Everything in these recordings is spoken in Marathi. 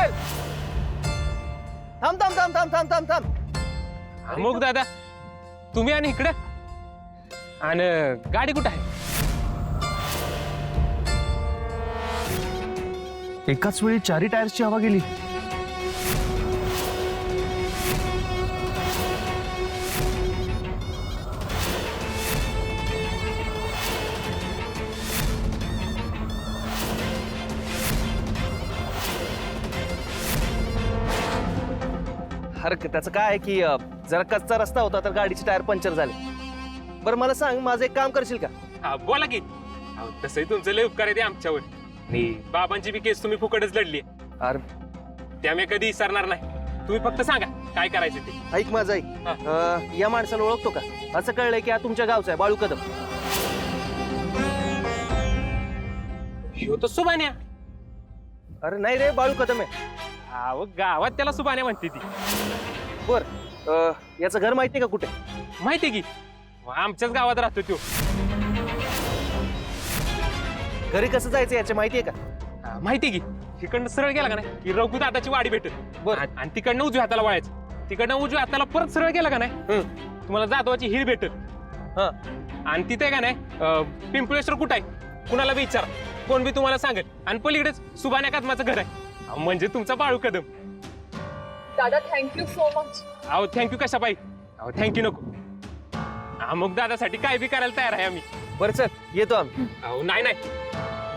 अनिल थांब थांब थांब थांब थांब थांब थांब. मग दादा तुम्ही आणि इकडं आणि गाडी कुठं आहे? एकाच वेळी 4 टायर्सची हवा गेली. अरे त्याचं काय आहे की जरा कच्चा रस्ता होता तर गाडीचे टायर पंक्चर झाले. बरं मला सांग माझं एक काम करशील का? हा बोला की. तसंही तुमचं लय उपकार आहे ते आमच्यावर. आणि बाबांची बी केस तुम्ही फुकटच लढली. अरे त्या मी कधी विसरणार नाही. तुम्ही फक्त सांगा काय करायचं ते. ऐक माझं ऐक. या माणसाला ओळखतो का? असं कळलंय की हा तुमच्या गावचा आहे, बाळू कदम. ह्यो तो सुबान्या. अरे नाही रे, बाळू कदम आहे. अहो गावात त्याला सुबान्या म्हणते ती. बर याचं घर माहितीये का कुठे? माहितीये की आमच्याच गावात राहतो तो. घरी कसं जायचं याची माहितीये का? माहितीये की तिकडनं सरळ गेला का नाही की रघु दादाची वाडी भेटेल. बरं. आणि तिकडनं उजव्या हाताला वळायचं. तिकडनं उजव्या हाताला परत सरळ गेला का नाही तुम्हाला जाधवाची हिर भेटेल. हा आणि तिथे का नाही पिंपळेश्वर कुठं आहे कुणाला बी विचारा, कोण बी तुम्हाला सांगेल. आणि पलीकडेच सुबान्या कदमाचं घर आहे, म्हणजे तुमचा बाळू कदम. दादा थँक्यू सो मच. अहो थँक्यू कशा पाहिजे. अहो थँक्यू नको. मग दादासाठी काय बी करायला तयार आहे आम्ही. बरं चल येतो आम्ही. अहो नाही नाही,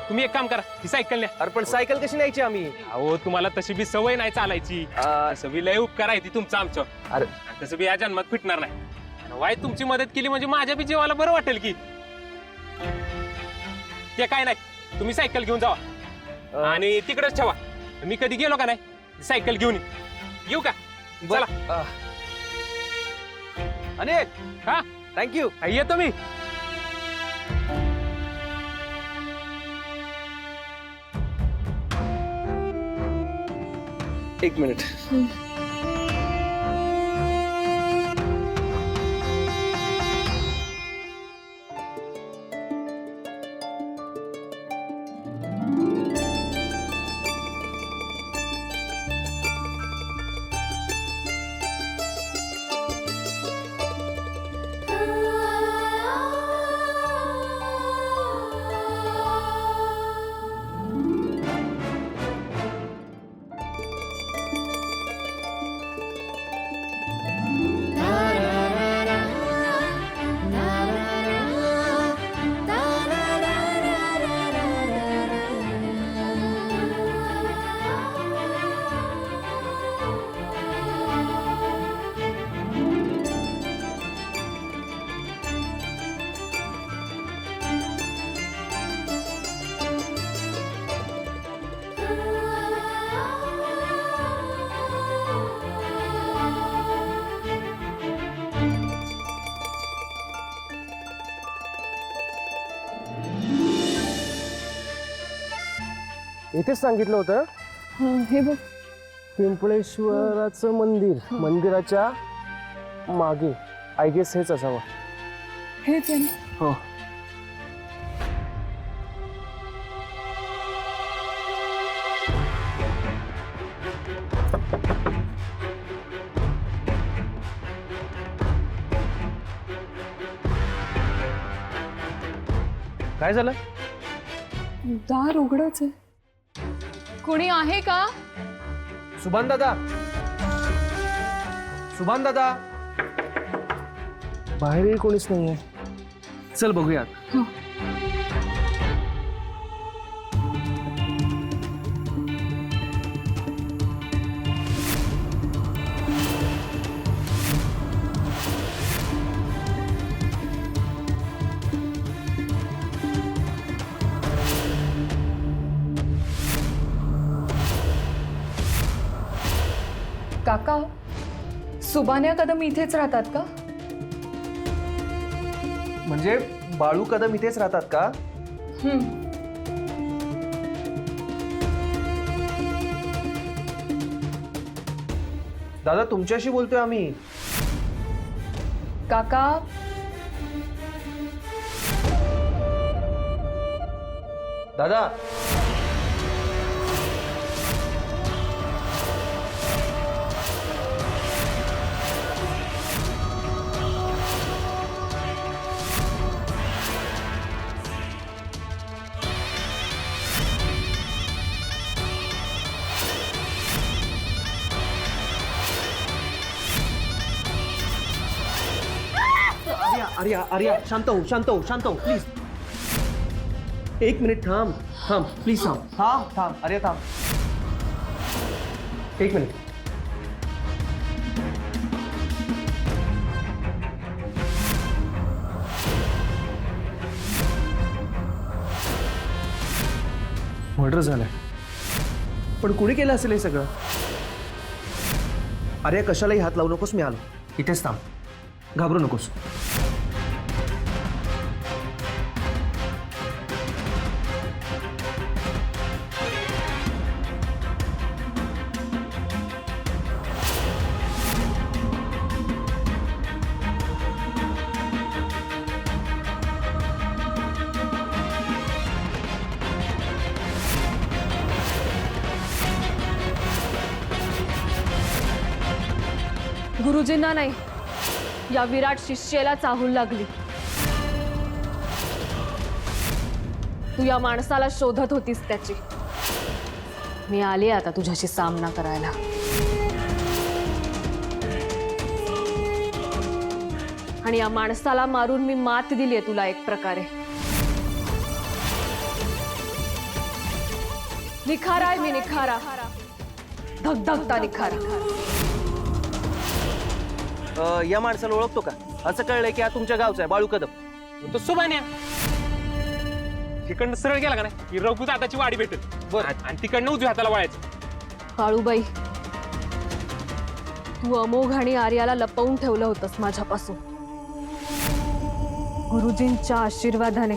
तुम्ही एक काम करा, ही सायकल न्या. अरे पण सायकल कशी न्यायची आम्ही? अहो तुम्हाला तशी बी सवय नाही चालायची. तसं बी लय उपकार आहे ती तुमचा आमच्यावर. अरे तसं बी या जन्मात फिटणार नाही. आणि वाईट तुमची मदत केली म्हणजे माझ्या बी जीवाला बरं वाटेल की. ते काय नाही, तुम्ही सायकल घेऊन जावा आणि तिकडेच ठेवा. मी कधी गेलो का नाही सायकल घेऊन येऊ का? चला. अनिल हा थँक्यू. येतो मी. एक मिनिट. इथेच सांगितलं होतं हे बघ. पिंपळेश्वराचं मंदिर, मंदिराच्या मागे. आय गेस हेच असावं. हेच आहे ना. हो. काय झालं? दार उघडच आहे. कोणी आहे का? सुभान दादा, सुभान दादा. बाहेरही कोणीच नाहीये. चल बघूयात. काका, सुबान्या कदम इथेच राहतात का? म्हणजे बाळू कदम इथेच राहतात का? दादा तुमच्याशी बोलतोय आम्ही. काका, दादा आर्या आर्या शांत हो प्लीज. एक मिनिट थांब थांब प्लीज थांब आर्या थांब. एक मिनिट. मर्डर झालंय, पण कुणी केलं असेल हे सगळं? अरे कशालाही हात लावू नकोस, मी आलो. इथेच थांब, घाबरू नकोस. गुरुजींना नाही, या विराट शिष्याला चाहूल लागली. तू या माणसाला शोधत होतीस त्याची. मी आले आता तुझ्याशी सामना करायला. आणि या माणसाला मारून मी मात दिलीये तुला एक प्रकारे. निखारा आहे मी, निखारा, धगधगता निखारा. या माणसाला ओळखतो का? असं कळलंय की हा तुमच्या गावचा आहे, बाळू कदम. तो सुभान्या तिकडनं सरळ गेला का नाही की रघुच हाताची वाडी भेटेल. बरं, आणि तिकडनं उजव्या हाताला वळायचं. काळूबाई, तू अमोघ आणि आर्याला लपवून ठेवलं होतंस माझ्यापासून. गुरुजींच्या आशीर्वादाने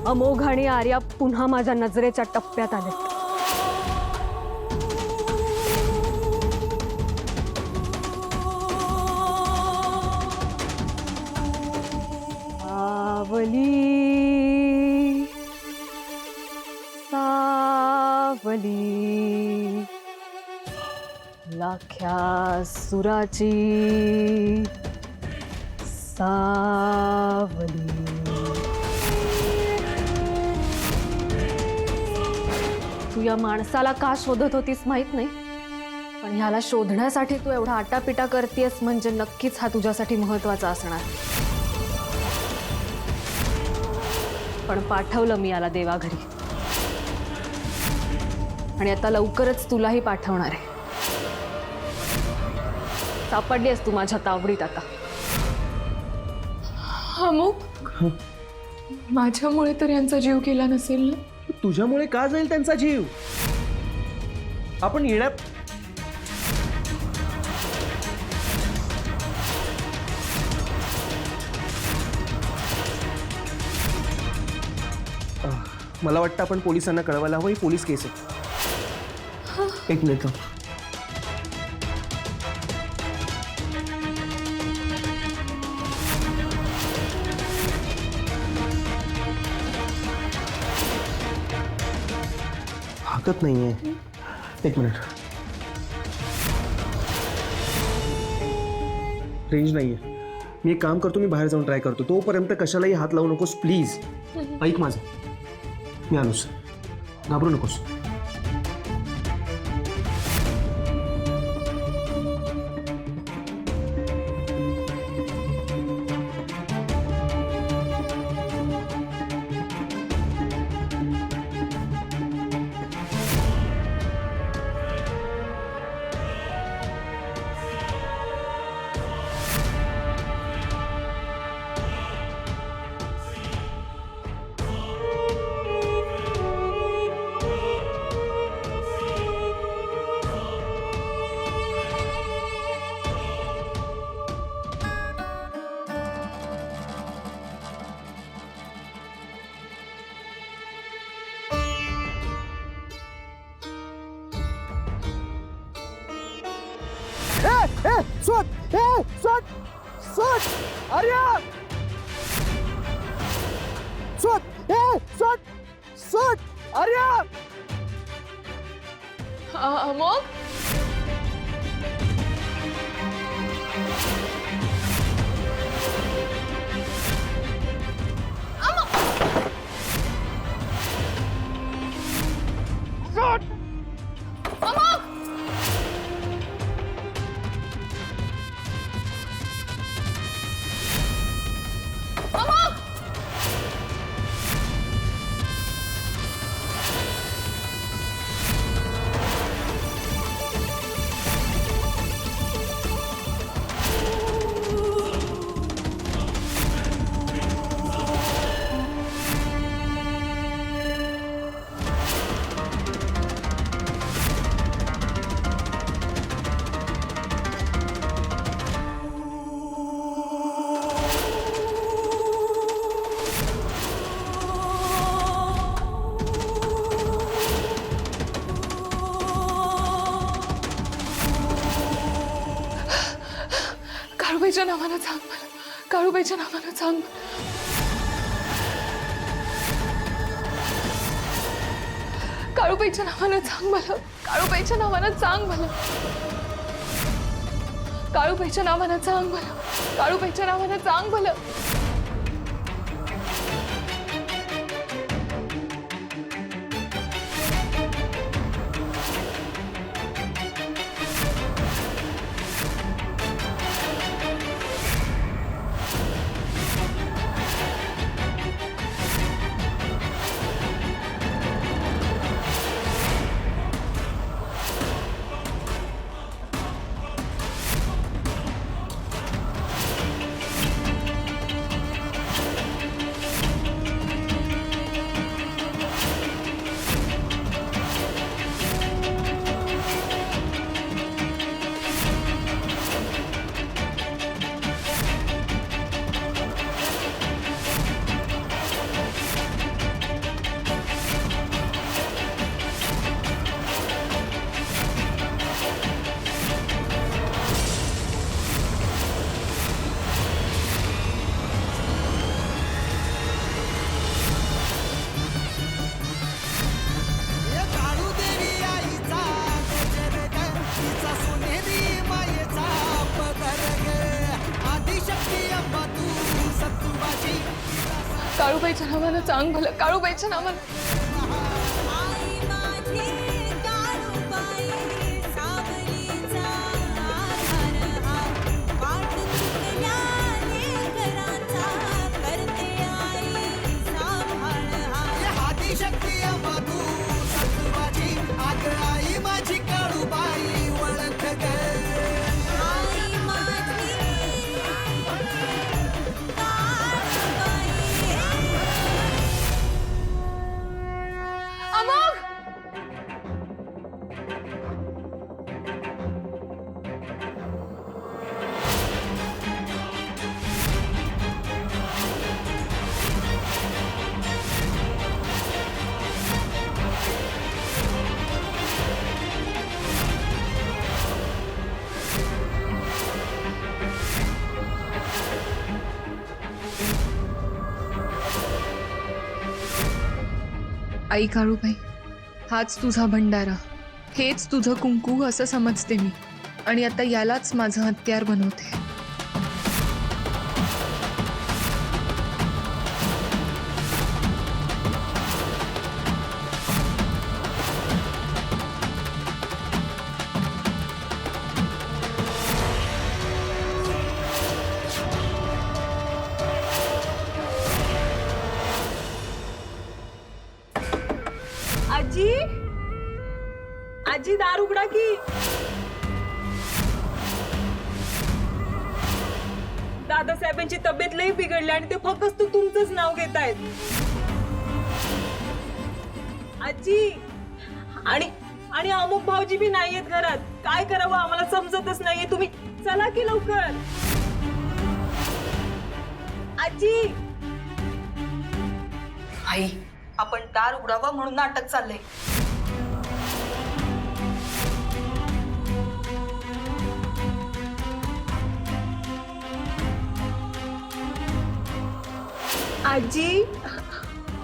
अमोघ आणि आर्या पुन्हा माझ्या नजरेच्या टप्प्यात आले. सावली सावली लाख्या सुराची सावली. तू या माणसाला का शोधत होतीस माहित नाही, पण ह्याला शोधण्यासाठी तू एवढा आटापिटा करतेस म्हणजे नक्कीच हा तुझ्यासाठी महत्वाचा असणार. पण पाठवलं मी याला देवाघरी, आणि आता लवकरच तुलाही पाठवणार आहे. सापडलीस तू माझ्या तावडीत आता. अमुक, माझ्यामुळे तर यांचा जीव गेला नसेल ना? तुझ्यामुळे का जाईल त्यांचा जीव? आपण येण्या मला वाटतं आपण पोलिसांना कळवायला हवं. ही पोलीस केस आहे. एक मिनिट. हाकत नाहीये. एक मिनिट. रेंज नाहीये. मी एक काम करतो, मी बाहेर जाऊन ट्राय करतो. तोपर्यंत कशालाही हात लावू नकोस प्लीज. ऐक माझं, मी आलोच. घाबरू नकोस. अमोघ, काळूबाईच्या नावानं सांग मला, काळूबाईच्या नावानं सांग मला. काळूबाईच्या नावानं सांग मला, काळूबाईच्या नावानं सांग मला, काळूबाईच्या नावानं सांग मला, काळूबाईच्या नावानं सांग मला. काळूबाईच्या नावानं सांग मला, काळूबाईच्या नावानं. आई काळूबाई, हाच तुझा भंडारा, हेच तुझं कुंकू असं समजते मी, आणि आता यालाच माझं हत्यार बनवते. आजी, आजी दार उघडा की. दादासाहेबांची तब्येत लई बिघडली आणि ते फक्त तुमचंच नाव घेत आहेत. आजी, आणि अमुक भाऊजी बी नाहीयेत घरात. काय करावं आम्हाला समजतच नाहीये. तुम्ही चला की लवकर. आजी. आई, आपण दार उघडावं म्हणून नाटक चाललंय. आजी,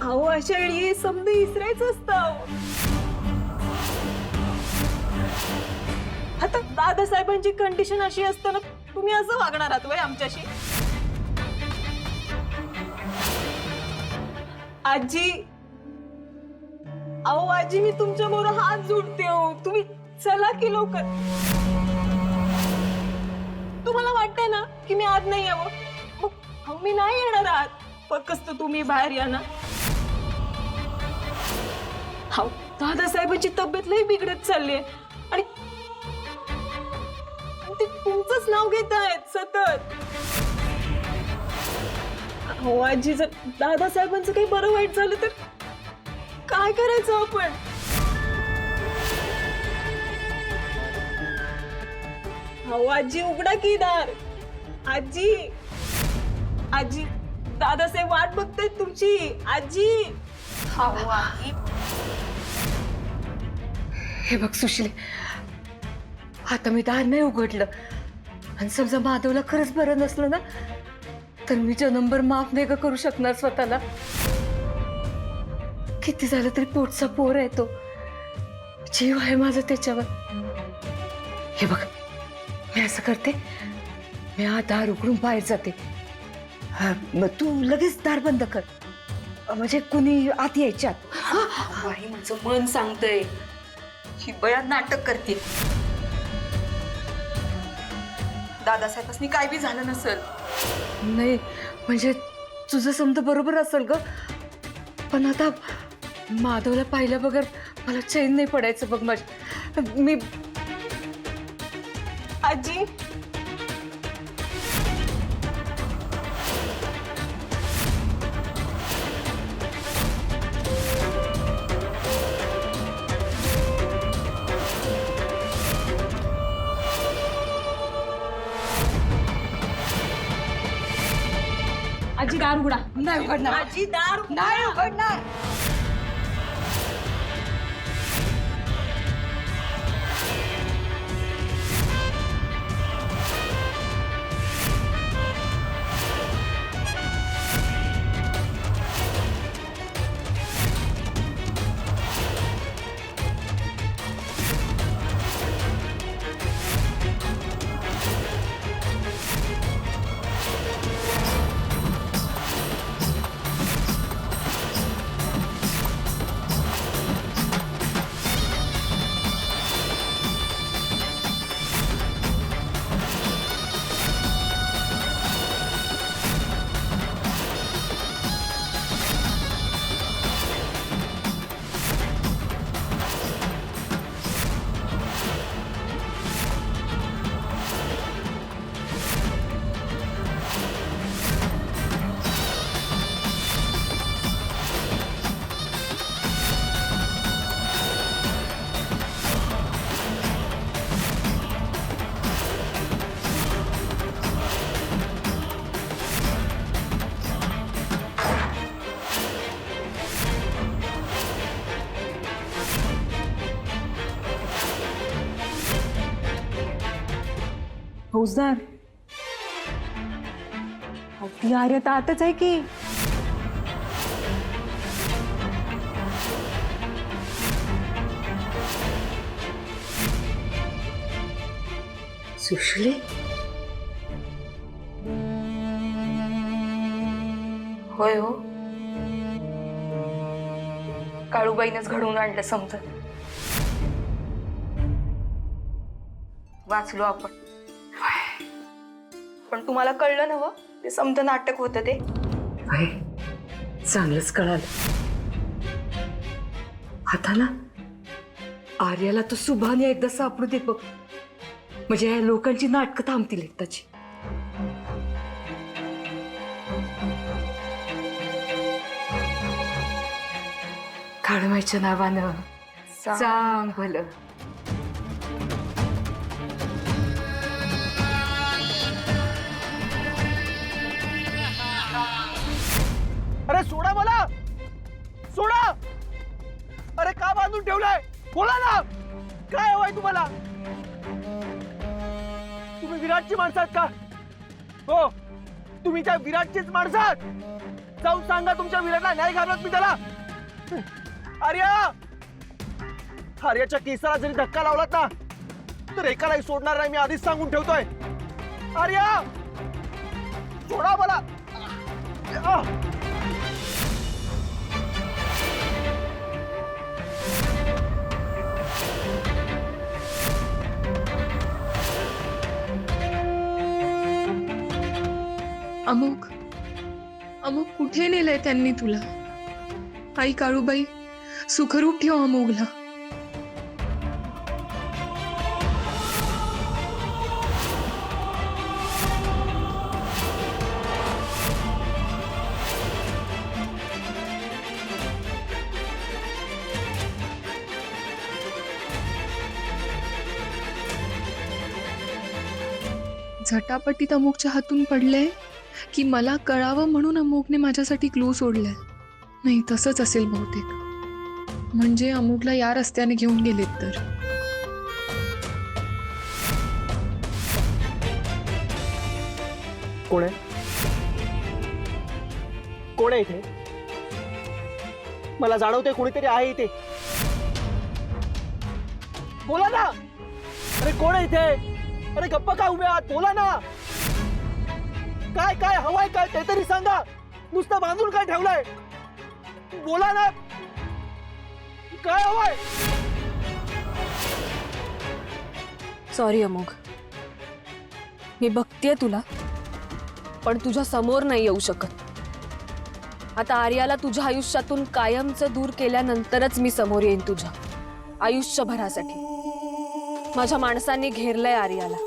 अहो अशा वेळी समज इसरायचं असतं. आता दादासाहेबांची कंडिशन अशी असताना तुम्ही असं वागणार आहात वय आमच्याशी? आजी, अहो आजी, मी तुमच्या बरोबर हात जोडते हो. तुम्ही चला की लवकर. तुम्हाला वाटतंय ना की मी आज नाही यावं? मग मी नाही येणार आहात. फक्त तुम्ही बाहेर या ना. हो, दादासाहेबांची तब्येत लई बिघडत चालली आहे आणि ते तुमचंच नाव घेत आहेत सतत. हो आजी, जर दादासाहेबांचं काही बरं वाईट झालं तर काय करायचं आपण? हो आजी, उघडा की दार. आजी, आजी, दादासाहेब वाट बघतायत तुमची. आजी. हे बघ सुशील, आता मी दार नाही उघडलं आणि समजा माधवला खरंच बरं नसलं ना, तर मी जन्मभर माफ नाही का करू शकणार स्वतःला. किती झालं तरी पोटचा पोर आहे तो, जीव आहे माझा त्याच्यावर. हे बघ, मी असं करते, मी हा दार उघडून बाहेर जाते. मग तू लगेच दार बंद कर, म्हणजे कुणी आत यायच्या आत. बाई माझं मन सांगतंय ही बया नाटक करते. दादासाहेबांनी काय बी झालं नसल. नाही म्हणजे तुझं समजा बरोबर असेल ग, पण आता माधवला पाहिल्या बगर मला चैन नाही पडायचं बघ. मी आजी आजी दार उघडा. नाही उघडणार. आजी दार उघडा. नाही उघडणार. फौजदार, ती आर्य तर आतच आहे की. सुशले, होय हो, काळूबाईनंच घडवून आणलं समजा. वाचलो आपण. पण तुम्हाला कळलं ना ते समजा नाटक होतं ते. चांगलंच कळालं. आता ना आर्याला तो सुभाने एकदा सापडू दे बघ, म्हणजे या लोकांची नाटकं थांबतील एकदाची. काळमाईच्या नावानं सांग भलं. अरे सोडा मला, सोडा. अरे का बांधून ठेवलाय? बोला ना, काय हवंय तुम्हाला? तुम्ही विराटची माणसं आहात का? हो, तुम्ही त्या विराटचीच माणसं आहात. जाऊन सांगा तुमच्या विराटला, नाही घाबरत मी त्याला. आर्या, आर्याच्या केसाला जरी धक्का लावलात ना, तर एकालाही सोडणार नाही, मी आधीच सांगून ठेवतोय. आर्या, सोडा मला. अमुक, अमुक कुठे नेलंय त्यांनी तुला? आई काळूबाई, सुखरूप ठेव अमोघला. झटापटीत अमुकच्या हातून पडले की मला कळावं म्हणून अमुकने माझ्यासाठी क्लू सोडलाय. नाही, तसंच असेल बहुतेक. म्हणजे अमुकला या रस्त्याने घेऊन गेलेत तर. कोण आहे? कोण आहे इथे? मला जाणवतंय कोणीतरी आहे इथे. बोला ना. अरे कोण आहे इथे? अरे गप्पा का उभे आहात? बोला ना. काय काय हवाय? काय ते तरी सांगा. नुसतं बांधून काय ठेवलंय? बोला ना. काय हवाय? सॉरी अमोघ, मी बघतेय तुला, पण तुझ्या समोर नाही येऊ शकत. आता आर्याला तुझ्या आयुष्यातून कायमचं दूर केल्यानंतरच मी समोर येईन तुझ्या आयुष्यभरासाठी. माझ्या माणसांनी घेरलंय आर्याला.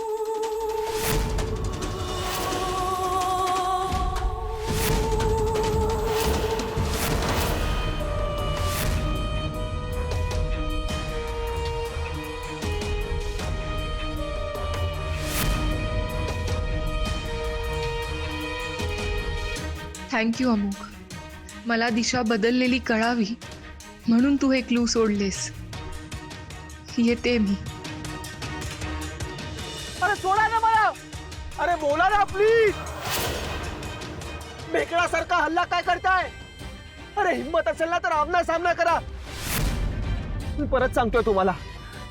थँक्यू अमुक. मला दिशा बदललेली कळावी म्हणून तू हे क्लू सोडलेस. येते मी. अरे सोडा ना मला. अरे बोला ना प्लीज. बेकडासारखा हल्ला काय करताय? अरे हिम्मत असेल ना तर आमना सामना करा. मी परत सांगतोय तुम्हाला,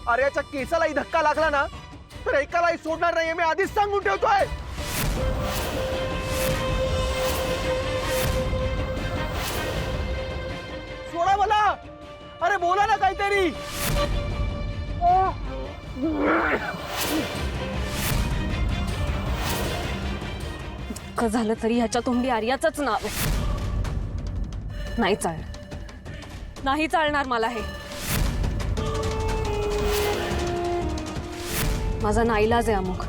आर्याच्या केसालाही धक्का लागला ना तर एकालाही सोडणार नाहीये. मी आधीच सांगून ठेवतोय. सोडा मला. अरे बोला ना काहीतरी. दुःख झालं तरी ह्याच्या तोंडी आर्याचंच नाव आहे. नाही चालणार, नाही चालणार मला हे. माझा नाईलाज आहे अमुक.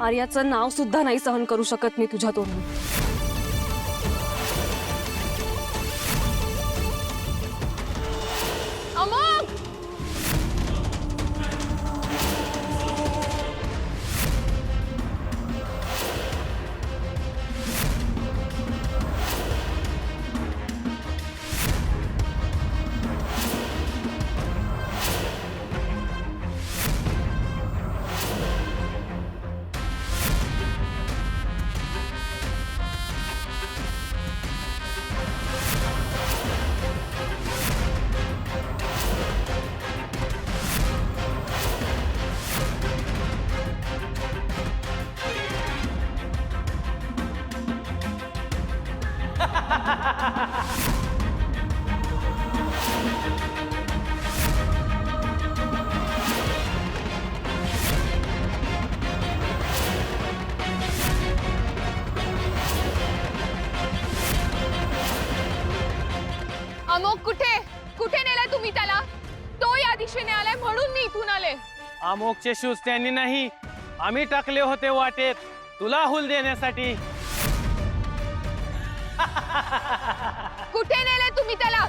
आर्याचं नाव सुद्धा नाही सहन करू शकत मी तुझ्या तोंडून. अमुक! अमोक कुठे कुठे नेलाय तुम्ही त्याला? तो या दिशेने आलाय म्हणून मी इथून आले. अमोकचे शूज त्यांनी नाही, आम्ही टाकले होते वाटेत तुला हुल देण्यासाठी. कुठे नेलाय तुम्ही त्याला?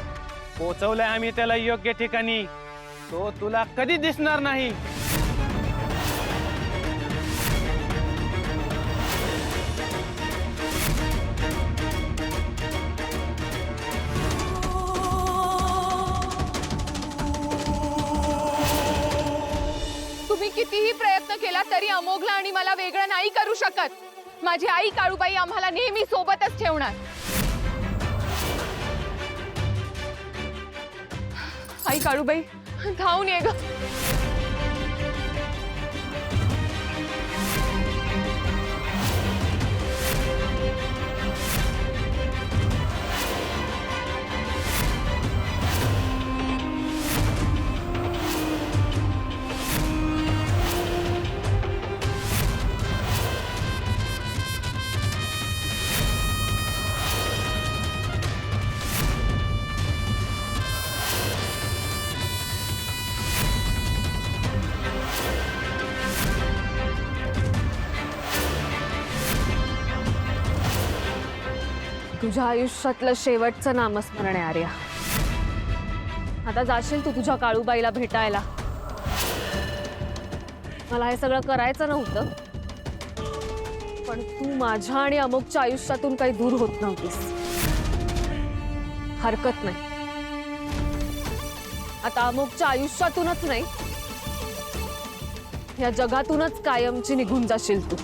पोचवलंय आम्ही त्याला योग्य ठिकाणी. तो तुला कधी दिसणार नाही. तुम्ही कितीही प्रयत्न केला तरी अमोघला आणि मला वेगळं नाही करू शकत. माझी आई काळूबाई आम्हाला नेहमी सोबतच ठेवणार. आई काळूबाई धावून ये ग. तुझ्या आयुष्यातलं शेवटचं नामस्मरण आहे आर्या. आता जाशील तू तुझ्या काळूबाईला भेटायला. मला हे सगळं करायचं नव्हतं, पण तू माझ्या आणि अमुकच्या आयुष्यातून काही दूर होत नव्हतीस. हरकत नाही, आता अमुकच्या आयुष्यातूनच नाही या जगातूनच कायमची निघून जाशील तू.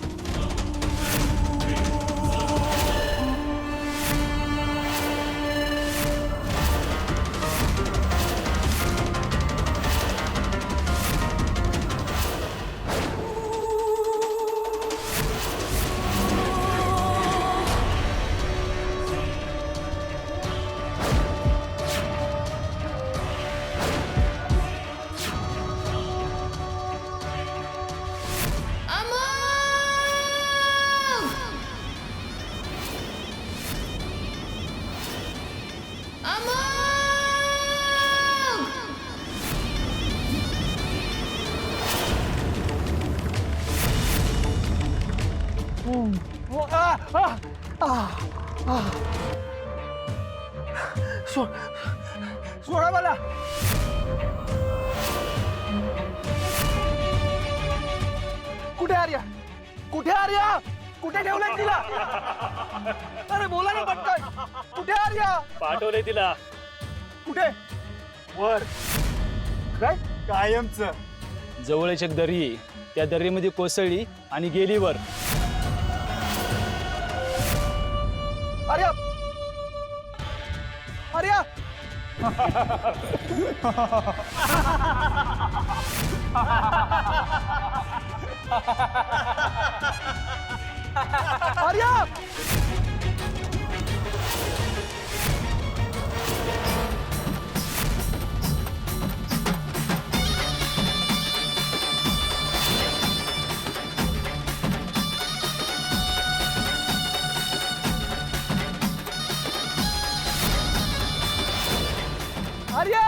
सोडा मला. कुठे आर्या? कुठे आर्या? कुठे ठेवलंय तिला? अरे बोला ना पटकन. कुठे आर्या? पाठवले तिला कुठे? वर. काय? कायमच जवळच एक दरी आहे. त्या दरीमध्ये कोसळली आणि गेली वर. आर्या. आर्या. आर्या. आर्या.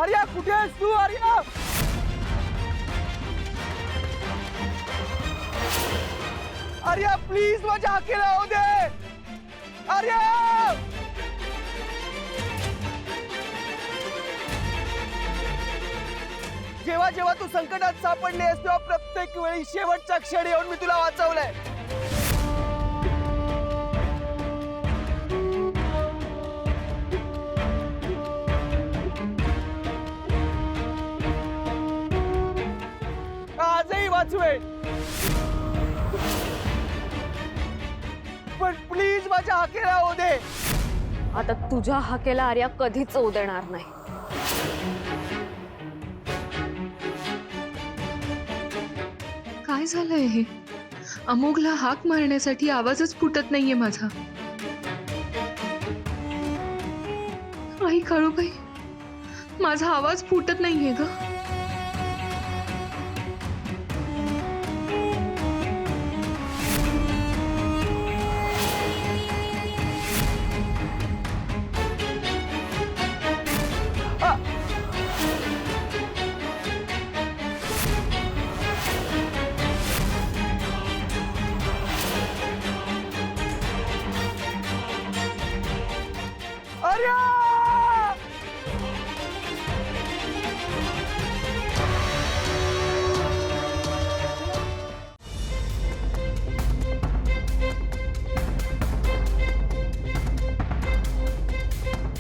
आर्या कुठे आहेस तू? आर्या. आर्या प्लीज माझ्या हाकेला होऊ दे. आर्या. जेव्हा जेव्हा तू संकटात सापडलेस तेव्हा प्रत्येक वेळी शेवटच्या क्षणी येऊन मी तुला वाचवलंय. आजही वाचवेन पण प्लीज माझ्या हाकेला होऊ दे. आता तुझ्या हाकेला आर्या कधीच होऊ देणार नाही. काय झालंय हे? अमोघला हाक मारण्यासाठी आवाजच फुटत नाहीये माझा. आई काळूबाई, माझा आवाज फुटत नाहीये ग. आर्या.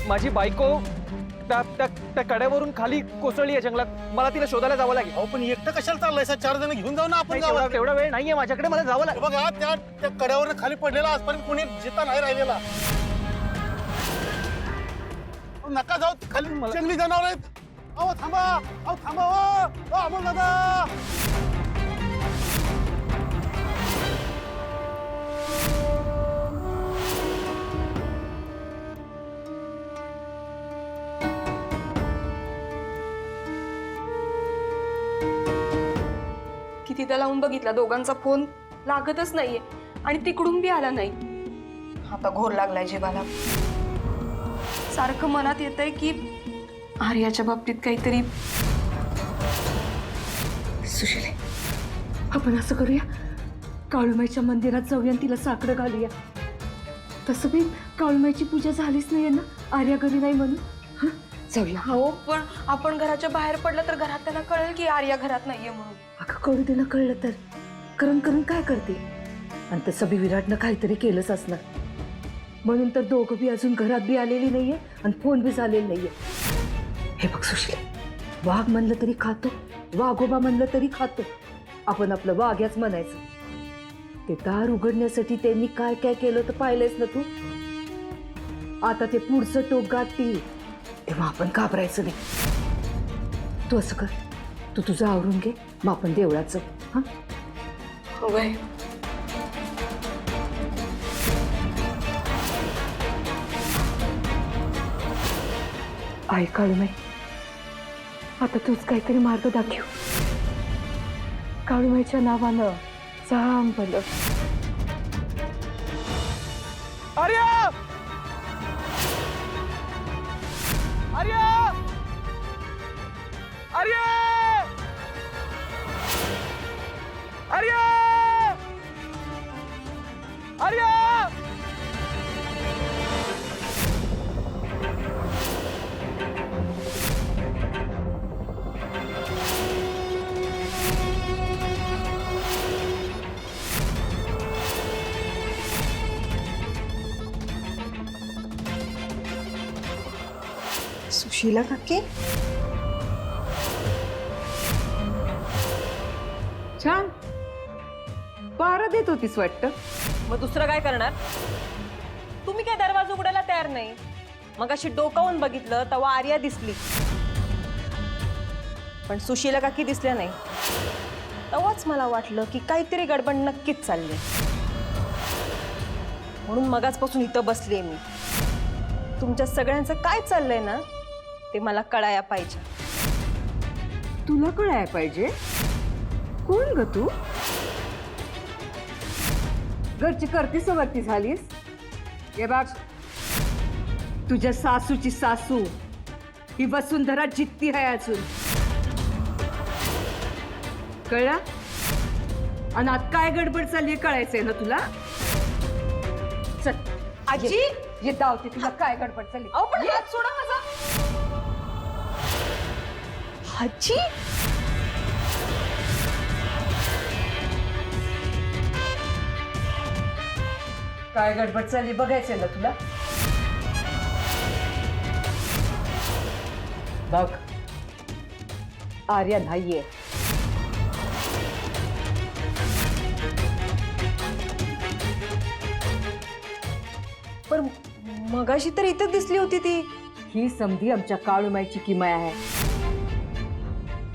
माझी बायको त्या कड्यावरून खाली कोसळली आहे जंगलात. मला तिला शोधायला जावं लागेल. अहो पण एकटं कशाला चाललंय? 4 जण घेऊन जाऊ ना आपण. तेवढा वेळ नाहीये माझ्याकडे. मला जावं लागेल. बघा त्या कड्यावर खाली पडलेला आजपर्यंत कोणी जिता नाही राहिलेला. नका जाऊ, खाली जंगली जनावर आहेत. अहो थांबा, अहो थांबा. ओ अमोल दादा. कितीदा लावून बघितला, दोघांचा फोन लागतच नाहीये आणि तिकडून बी आला नाही. आता घोर लागलाय जीवाला. सारखं मनात येतंय की आर्याच्या बाबतीत काहीतरी. सुशीले, आपण असं करूया, काळूमाईच्या मंदिरात जाऊया आणि तिला साकडं घालूया. तसं बी काळूमाईची पूजा झालीच नाहीये ना, आर्या घरी नाही म्हणून. जाऊया. हो पण आपण घराच्या बाहेर पडलं तर घरात त्याला कळेल की आर्या घरात नाहीये म्हणून. अगं कळू दे ना, कळलं तर करून करून काय करते. आणि तसं बी विराटनं काहीतरी केलंच असणार, म्हणून तर दोघं बी अजून घरात बी आलेली नाहीये आणि फोन बी झालेला नाहीये. हे बघ सुशील, वाघ म्हणलं तरी खातो, वाघोबा म्हणलं तरी खातो, आपण आपलं वाघ्याच म्हणायचं. ते दार उघडण्यासाठी त्यांनी काय काय केलं तर पाहिलंयस ना तू. आता ते पुढचं टोक गाठतील तेव्हा आपण घाबरायचं नाही. तू असं कर, तू तुझं आवरून घे, मग आपण देवळात जाऊ. हा हो बाई. आई काळूमाई, आता तूच काहीतरी मार्ग दाखव. काळूमाईच्या नावानं जाम भलं. आर्या! आर्या! आर्या! आर्या! आर्या! सुशीला काकी, छान पारा देत होतीस वाटतं. मग दुसरं काय करणार? तुम्ही काय दरवाजा उघडायला तयार नाही. मग अशी डोकावून बघितलं तेव्हा आर्या दिसली, पण सुशीला काकी दिसल्या नाही. तेव्हाच मला वाटलं की काहीतरी गडबड नक्कीच चालली, म्हणून मगाचपासून इथं बसलीये मी. तुमच्या सगळ्यांचं काय चाललंय ना ते मला कळाया पाहिजे. तुला कळाय पाहिजे कोण ग तू? घरची करती सवरती झालीस. हे बघ, तुझ्या सासूची सासू ही वसुंधरा जित्ती आहे अजून, कळला? आणि आत काय गडबड चालली कळायचंय ना तुला. चल आजी, ये दावते तुला काय गडबड चालली. अहो पण हात सोडा माझा. आजी, काय गडबड चालली बघायचंय ना तुला. बघ, आर्या नाहीये. पण मगाशी तर इथं दिसली होती ती. ही समधी आमच्या काळूमाईची किमया आहे.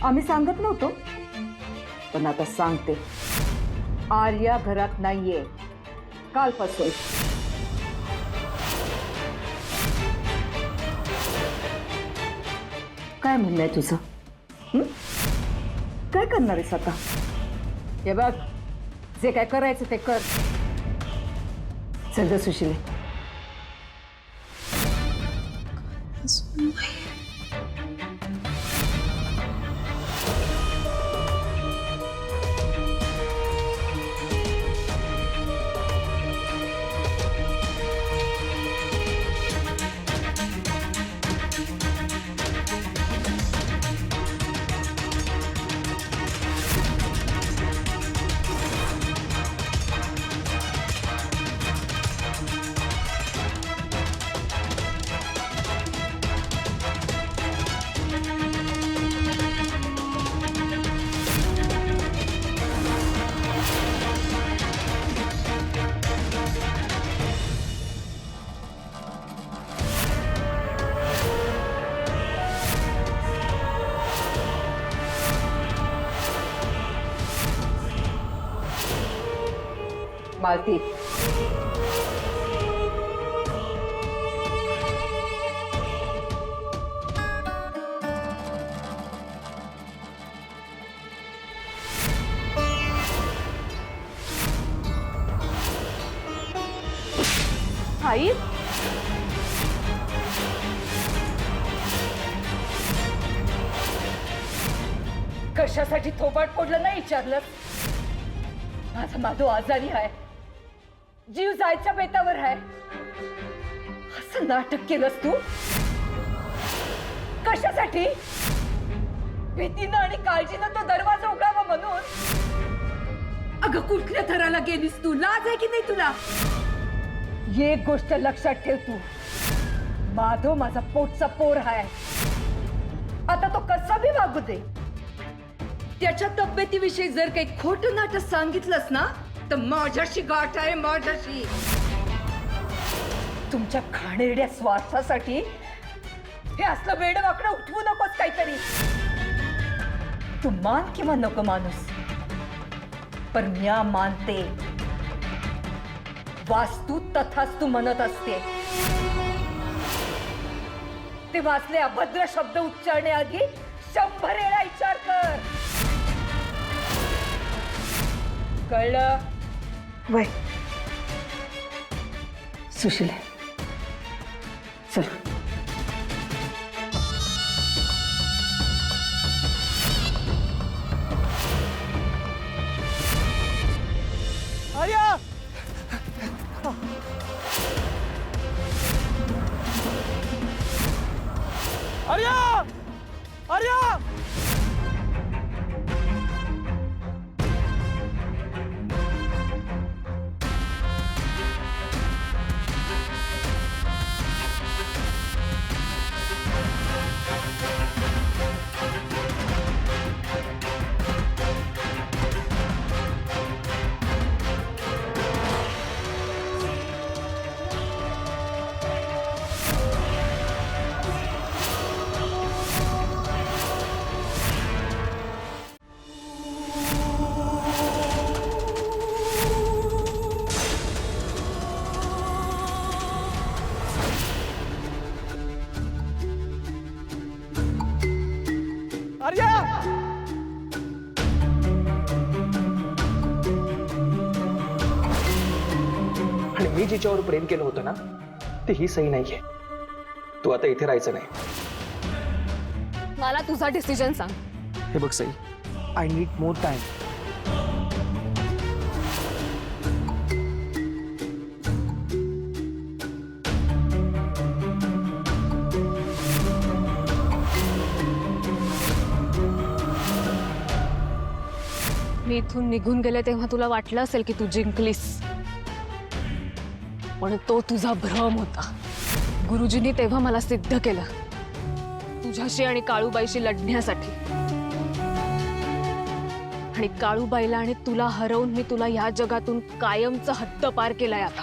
आम्ही सांगत नव्हतो, पण आता सांगते. आर्या घरात नाहीये कालपासून. काय म्हणणं आहे तुझं? काय करणार आहेस आता? हे बघ, जे काय करायचं ते कर. चल ग सुशीले. मालती, आई, कशासाठी थोबाड फोडलं नाही विचारलं. माझा माधव आजारी आहे, जीव जायच्या बेतावर आहे. असं नाटक केलंस तू कशासाठी? भीतीनं आणि काळजीनं तो दरवाजा उघडावा म्हणून. अगं कुठल्या थराला गेलीस तू? लाज आहे की नाही तुला? एक गोष्ट लक्षात ठेव तू, माधव माझा पोटचा पोर आहे. आता तो कसा बी वागू दे, त्याच्या तब्येतीविषयी जर काही खोटं नाटक सांगितलंस ना तर माझ्याशी गाठ आहे, माझ्याशी. तुमच्या घाणेरड्या स्वार्थासाठी हे असलं वेड वाकडं उठवू नकोस काहीतरी. तू मान किंवा नको माणूस, पण म्या मानते. वास्तू तथास्तू म्हणत असते. ते वाचले अभद्र शब्द उच्चारण्याआधी 100 वेळा विचार कर. कळलं? वय सुशील चल. आर्या आर्या आर्या आर्या आणि मी जिच्यावर प्रेम केलं होतं ना ती ही सही नाहीये. तू आता इथे राहायचं नाही. मला तुझा डिसिजन सांग. हे बघ Sai, I need more time. मी इथून निघून गेले तेव्हा तुला वाटलं असेल की तू जिंकलीस, पण तो तुझा भ्रम होता. गुरुजींनी तेव्हा मला सिद्ध केलं तुझ्याशी आणि काळूबाईशी लढण्यासाठी. आणि काळूबाईला आणि तुला हरवून मी तुला या जगातून कायमचा हद्द पार केलाय आता.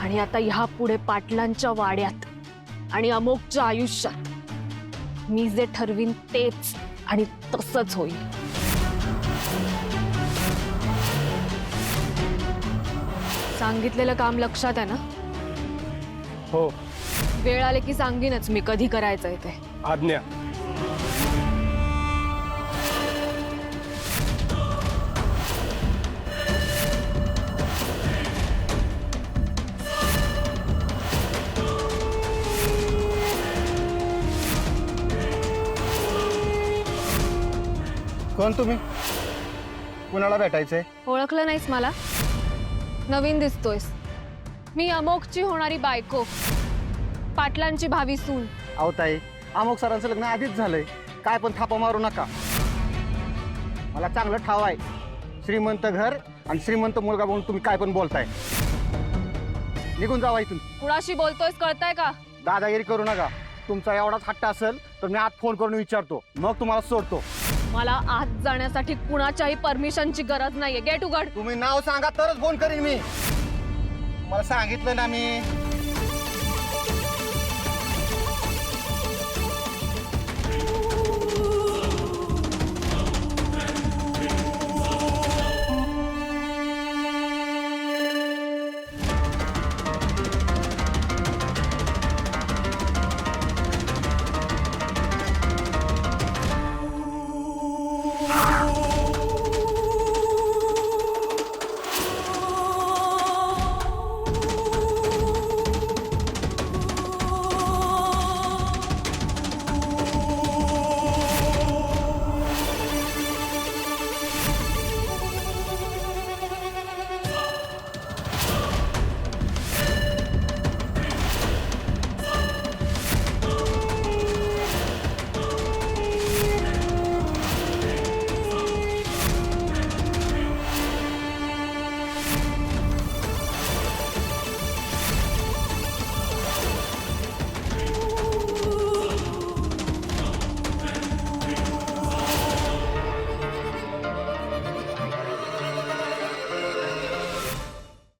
आणि आता ह्या पुढे पाटलांच्या वाड्यात आणि अमोकच्या आयुष्यात मी जे ठरवीन तेच आणि तसंच होईल. सांगितलेलं काम लक्षात आहे ना? हो. वेळ आले की सांगीनच मी कधी करायचंय ते. आज्ञा. कोण तुम्ही? कुणाला भेटायचंय? ओळखलं नाहीस मला? नवीन दिसतोयस. मी अमोकची होणारी बायको, पाटलांची भावी सून. अहो ताई, अमोक सरांचं लग्न आधीच झालंय. काय पण थापा मारू नका. मला चांगलं ठाव आहे. श्रीमंत घर आणि श्रीमंत मुलगा म्हणून तुम्ही काय पण बोलताय. निघून जावा इथून. कुणाशी बोलतोयस कळतंय का? दादागिरी करू नका. तुमचा एवढाच हट्ट असेल तर मी आज फोन करून विचारतो, मग तुम्हाला सोडतो. मला आत जाण्यासाठी कुणाच्याही परमिशनची गरज नाहीये. गेट उघड. तुम्ही नाव सांगा तरच फोन करीन मी. मला सांगितलं ना मी.